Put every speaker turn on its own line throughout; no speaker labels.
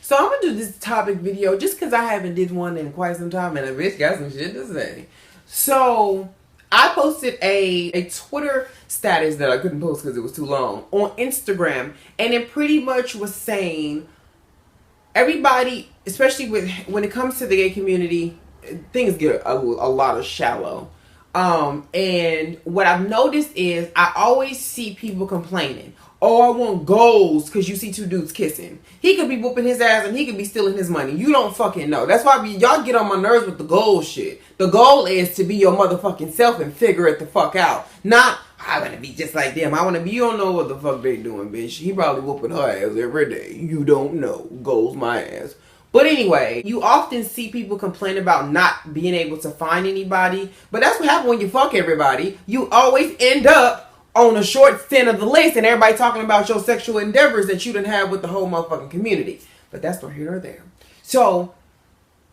So I'm gonna do this topic video just because I haven't did one in quite some time, and a bitch got some shit to say. So I posted a Twitter status that I couldn't post because it was too long on Instagram, and it pretty much was saying everybody, especially when it comes to the gay community, things get a lot of shallow. And what I've noticed is I always see people complaining. Oh, I want goals because you see two dudes kissing. He could be whooping his ass and he could be stealing his money. You don't fucking know. That's why y'all get on my nerves with the goal shit. The goal is to be your motherfucking self and figure it the fuck out. Not, I want to be just like them. I want to be, you don't know what the fuck they doing, bitch. He probably whooping her ass every day. You don't know. Goals my ass. But anyway, you often see people complain about not being able to find anybody. But that's what happens when you fuck everybody. You always end up on a short stint of the list and everybody talking about your sexual endeavors that you didn't have with the whole motherfucking community. But that's not here or there. So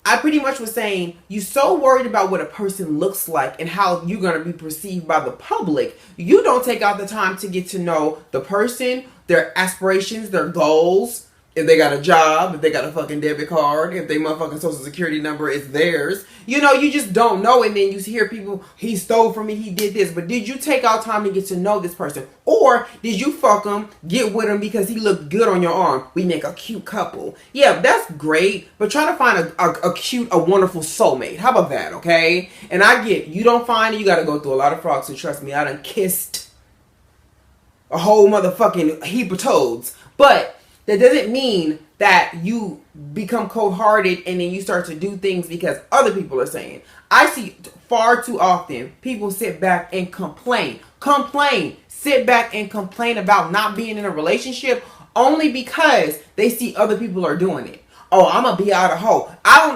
I pretty much was saying, you're so worried about what a person looks like and how you're going to be perceived by the public, you don't take out the time to get to know the person, their aspirations, their goals, if they got a job, if they got a fucking debit card, if their motherfucking social security number is theirs. You know, you just don't know. And then you hear people, he stole from me, he did this. But did you take out time to get to know this person? Or did you fuck him, get with him because he looked good on your arm? We make a cute couple. Yeah, that's great. But try to find a wonderful soulmate. How about that, okay? And I get, you don't find it, you got to go through a lot of frogs. So trust me, I done kissed a whole motherfucking heap of toads. But that doesn't mean that you become cold-hearted and then you start to do things because other people are saying. I see far too often people sit back and complain. Sit back and complain about not being in a relationship only because they see other people are doing it. Oh, I'm gonna be out of hoe.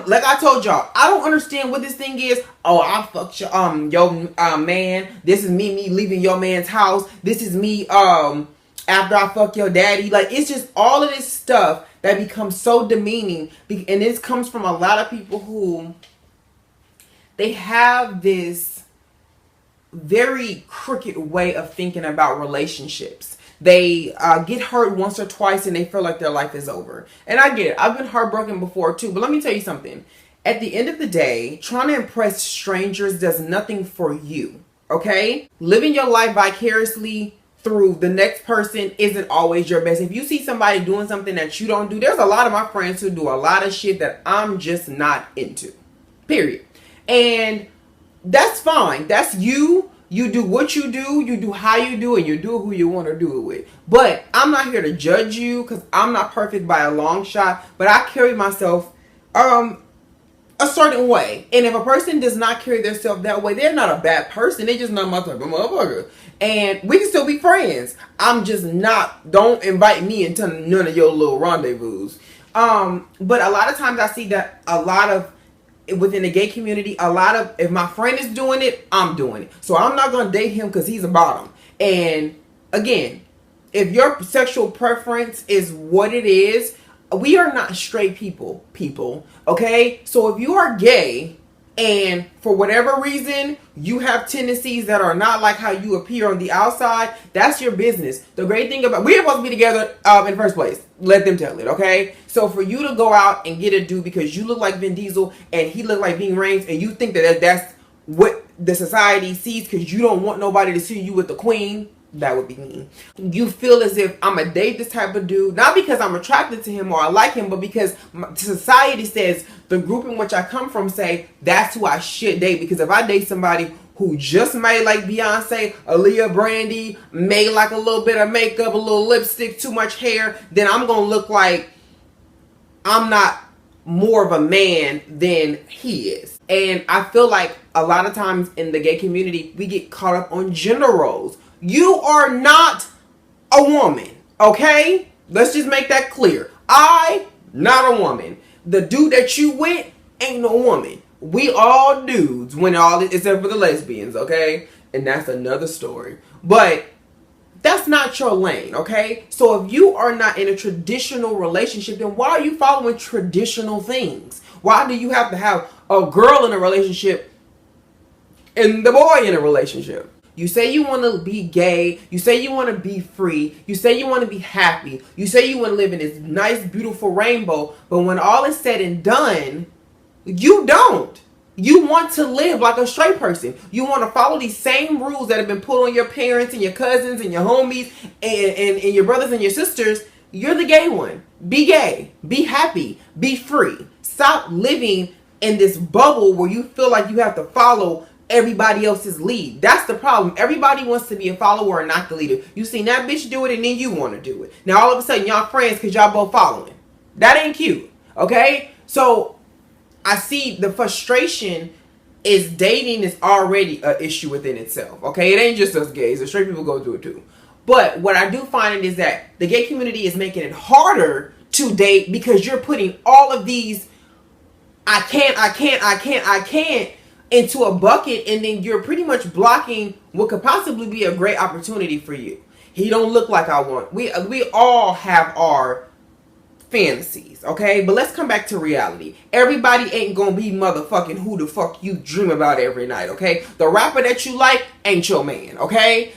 Like I told y'all, I don't understand what this thing is. Oh, I fucked your man. This is me leaving your man's house. This is me after I fuck your daddy. Like, it's just all of this stuff that becomes so demeaning. And this comes from a lot of people who, they have this very crooked way of thinking about relationships. They get hurt once or twice and they feel like their life is over. And I get it. I've been heartbroken before too. But let me tell you something. At the end of the day, trying to impress strangers does nothing for you. Okay? Living your life vicariously through the next person isn't always your best. If you see somebody doing something that you don't do, there's a lot of my friends who do a lot of shit that I'm just not into. Period. And that's fine. That's you. You do what you do how you do, and you do who you want to do it with. But I'm not here to judge you because I'm not perfect by a long shot, but I carry myself a certain way. And if a person does not carry themselves that way, they're not a bad person. They're just not my type of motherfucker. And we can still be friends. I'm just not, don't invite me into none of your little rendezvous. But a lot of times I see that a lot of, within the gay community, a lot of, if my friend is doing it, I'm doing it. So I'm not going to date him because he's a bottom. And again, if your sexual preference is what it is, we are not straight people, okay? So if you are gay and for whatever reason you have tendencies that are not like how you appear on the outside, that's your business. The great thing about, we're supposed to be together in the first place. Let them tell it, okay? So for you to go out and get a dude because you look like Vin Diesel and he look like Ving Rhames and you think that that's what the society sees because you don't want nobody to see you with the queen, that would be me. You feel as if I'm going to date this type of dude, not because I'm attracted to him or I like him, but because society says, the group in which I come from say, that's who I should date. Because if I date somebody who just made like Beyonce, Aaliyah Brandy, made like a little bit of makeup, a little lipstick, too much hair, then I'm going to look like I'm not more of a man than he is. And I feel like a lot of times in the gay community, we get caught up on gender roles. You are not a woman, okay? Let's just make that clear. Not a woman. The dude that you with ain't no woman. We all dudes when all this, except for the lesbians, okay? And that's another story. But that's not your lane, okay? So if you are not in a traditional relationship, then why are you following traditional things? Why do you have to have a girl in a relationship and the boy in a relationship? You say you want to be gay. You say you want to be free. You say you want to be happy. You say you want to live in this nice, beautiful rainbow. But when all is said and done, you don't. You want to live like a straight person. You want to follow these same rules that have been put on your parents and your cousins and your homies and your brothers and your sisters. You're the gay one. Be gay. Be happy. Be free. Stop living in this bubble where you feel like you have to follow everybody else's lead. That's the problem. Everybody wants to be a follower and not the leader. You seen that bitch do it and then you want to do it. Now all of a sudden y'all friends because y'all both following. That ain't cute. Okay? So I see the frustration is dating is already an issue within itself. Okay? It ain't just us gays. The straight people go through it too. But what I do find is that the gay community is making it harder to date because you're putting all of these I can't into a bucket, and then you're pretty much blocking what could possibly be a great opportunity for you. He don't look like I want. We all have our fantasies, okay? But let's come back to reality. Everybody ain't gonna be motherfucking who the fuck you dream about every night, okay? The rapper that you like ain't your man, okay?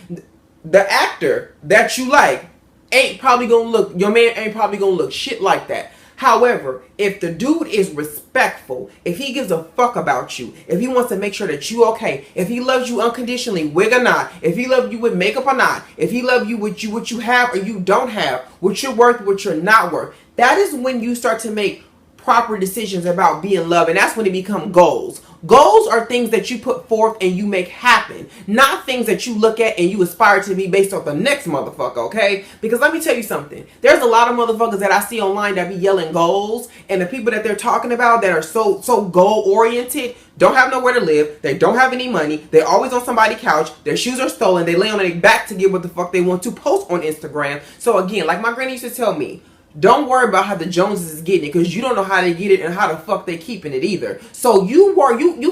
The actor that you like ain't probably gonna look, your man ain't probably gonna look shit like that. However, if the dude is respectful, if he gives a fuck about you, if he wants to make sure that you okay, if he loves you unconditionally, wig or not, if he loves you with makeup or not, if he loves you with what you have or you don't have, what you're worth, what you're not worth, that is when you start to make proper decisions about being loved, and that's when it become goals. Goals are things that you put forth and you make happen, not things that you look at and you aspire to be based off the next motherfucker, okay? Because let me tell you something. There's a lot of motherfuckers that I see online that be yelling goals, and the people that they're talking about that are so goal-oriented don't have nowhere to live. They don't have any money. They're always on somebody's couch. Their shoes are stolen. They lay on their back to get what the fuck they want to post on Instagram. So again, like my granny used to tell me, don't worry about how the Joneses is getting it, because you don't know how they get it and how the fuck they keeping it either. So you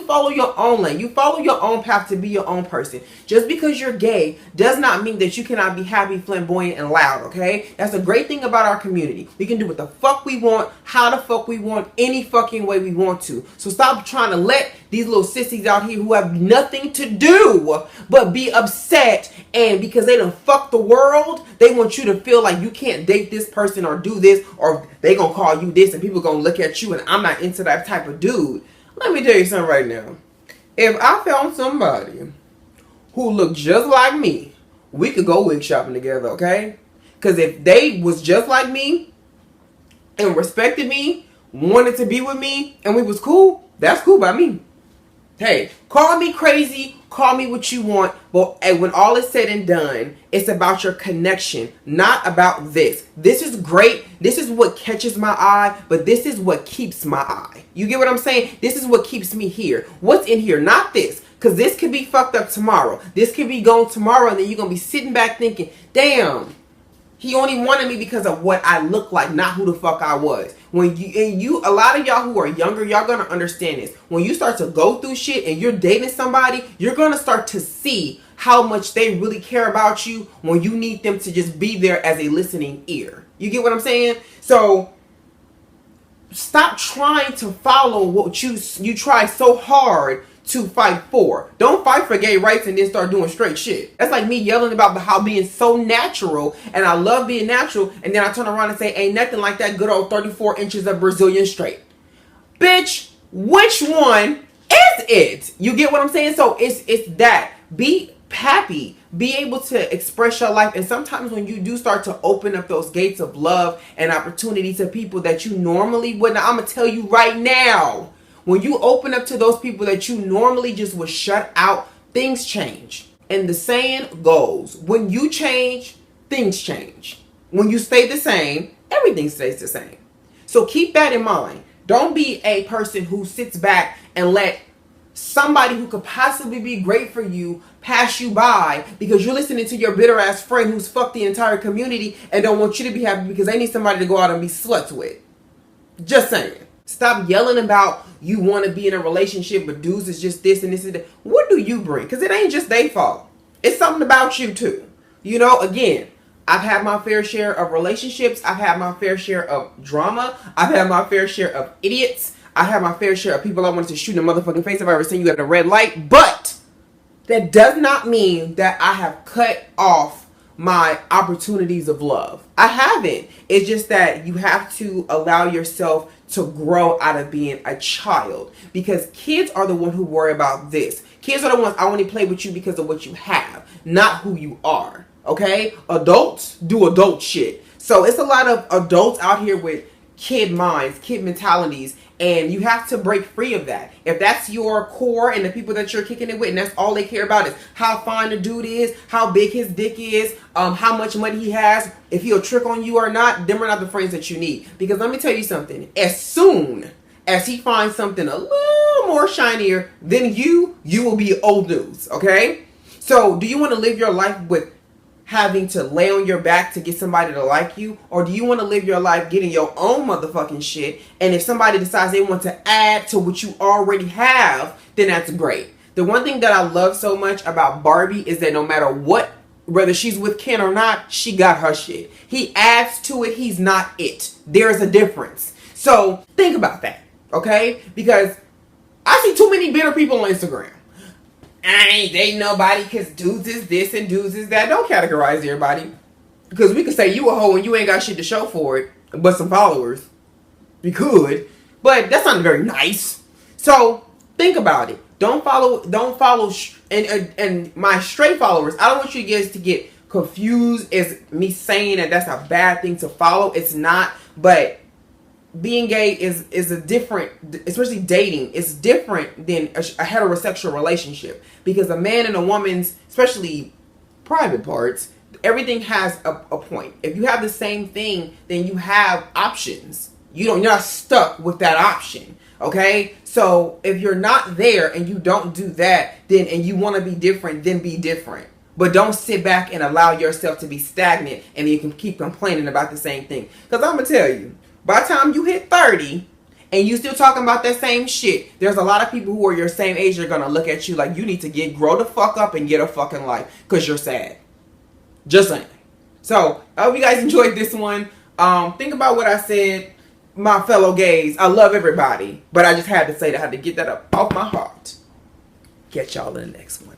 follow your own lane. You follow your own path to be your own person. Just because you're gay does not mean that you cannot be happy, flamboyant, and loud, okay? That's a great thing about our community. We can do what the fuck we want, how the fuck we want, any fucking way we want to. So stop trying to let these little sissies out here who have nothing to do but be upset, and because they done fucked the world, they want you to feel like you can't date this person or do this, or they gonna call you this and people gonna look at you and I'm not into that type of dude. Let me tell you something right now. If I found somebody who looked just like me, we could go wig shopping together, okay? Because if they was just like me and respected me, wanted to be with me, and we was cool, that's cool by me. Hey, call me crazy, call me what you want, but when all is said and done, it's about your connection, not about this. This is great. This is what catches my eye, but this is what keeps my eye. You get what I'm saying? This is what keeps me here. What's in here? Not this. Because this could be fucked up tomorrow. This could be gone tomorrow, and then you're going to be sitting back thinking, damn, he only wanted me because of what I look like, not who the fuck I was. When you, a lot of y'all who are younger, y'all gonna understand this. When you start to go through shit and you're dating somebody, you're gonna start to see how much they really care about you when you need them to just be there as a listening ear. You get what I'm saying? So stop trying to follow what you try so hard to fight for. Don't fight for gay rights and then start doing straight shit. That's like me yelling about how being so natural, and I love being natural, and then I turn around and say, ain't nothing like that good old 34 inches of Brazilian straight. Bitch, which one is it? You get what I'm saying? So it's that. Be happy. Be able to express your life. And sometimes when you do start to open up those gates of love and opportunity to people that you normally wouldn't, I'm going to tell you right now, when you open up to those people that you normally just would shut out, things change. And the saying goes, when you change, things change. When you stay the same, everything stays the same. So keep that in mind. Don't be a person who sits back and let somebody who could possibly be great for you pass you by because you're listening to your bitter ass friend who's fucked the entire community and don't want you to be happy because they need somebody to go out and be sluts with. Just saying. Stop yelling about you want to be in a relationship, but dudes is just this and this and that. What do you bring? Because it ain't just their fault. It's something about you too. You know, again, I've had my fair share of relationships. I've had my fair share of drama. I've had my fair share of idiots. I have my fair share of people I wanted to shoot in the motherfucking face if I ever seen you at a red light. But that does not mean that I have cut off my opportunities of love. I haven't. It's just that you have to allow yourself to grow out of being a child, because kids are the one who worry about this. Kids are the ones, I only play with you because of what you have, not who you are. Okay? Adults do adult shit. So it's a lot of adults out here with kid minds, kid mentalities, and you have to break free of that. If that's your core and the people that you're kicking it with, and that's all they care about is how fine the dude is, how big his dick is, how much money he has, if he'll trick on you or not, them are not the friends that you need. Because let me tell you something, as soon as he finds something a little more shinier than you will be old news, okay? So do you want to live your life with having to lay on your back to get somebody to like you? Or do you want to live your life getting your own motherfucking shit, and if somebody decides they want to add to what you already have, then that's great. The one thing that I love so much about Barbie is that no matter what, whether she's with Ken or not, she got her shit. He adds to it, he's not it. There's a difference. So think about that, okay? Because I see too many bitter people on Instagram. I ain't dating nobody because dudes is this and dudes is that. Don't categorize everybody. Because we could say you a hoe and you ain't got shit to show for it, but some followers. We could. But that's not very nice. So think about it. Don't follow, and my straight followers, I don't want you guys to get confused as me saying that that's a bad thing to follow. It's not, but being gay is a different, especially dating, is different than a heterosexual relationship, because a man and a woman's, especially private parts, everything has a point. If you have the same thing, then you have options. You're not stuck with that option. Okay? So if you're not there and you don't do that, then, and you want to be different, then be different. But don't sit back and allow yourself to be stagnant and you can keep complaining about the same thing. Because I'm going to tell you, by the time you hit 30 and you still talking about that same shit, there's a lot of people who are your same age that are going to look at you like you need to grow the fuck up and get a fucking life because you're sad. Just saying. So, I hope you guys enjoyed this one. Think about what I said, my fellow gays. I love everybody, but I just had to say that. I had to get that up off my heart. Catch y'all in the next one.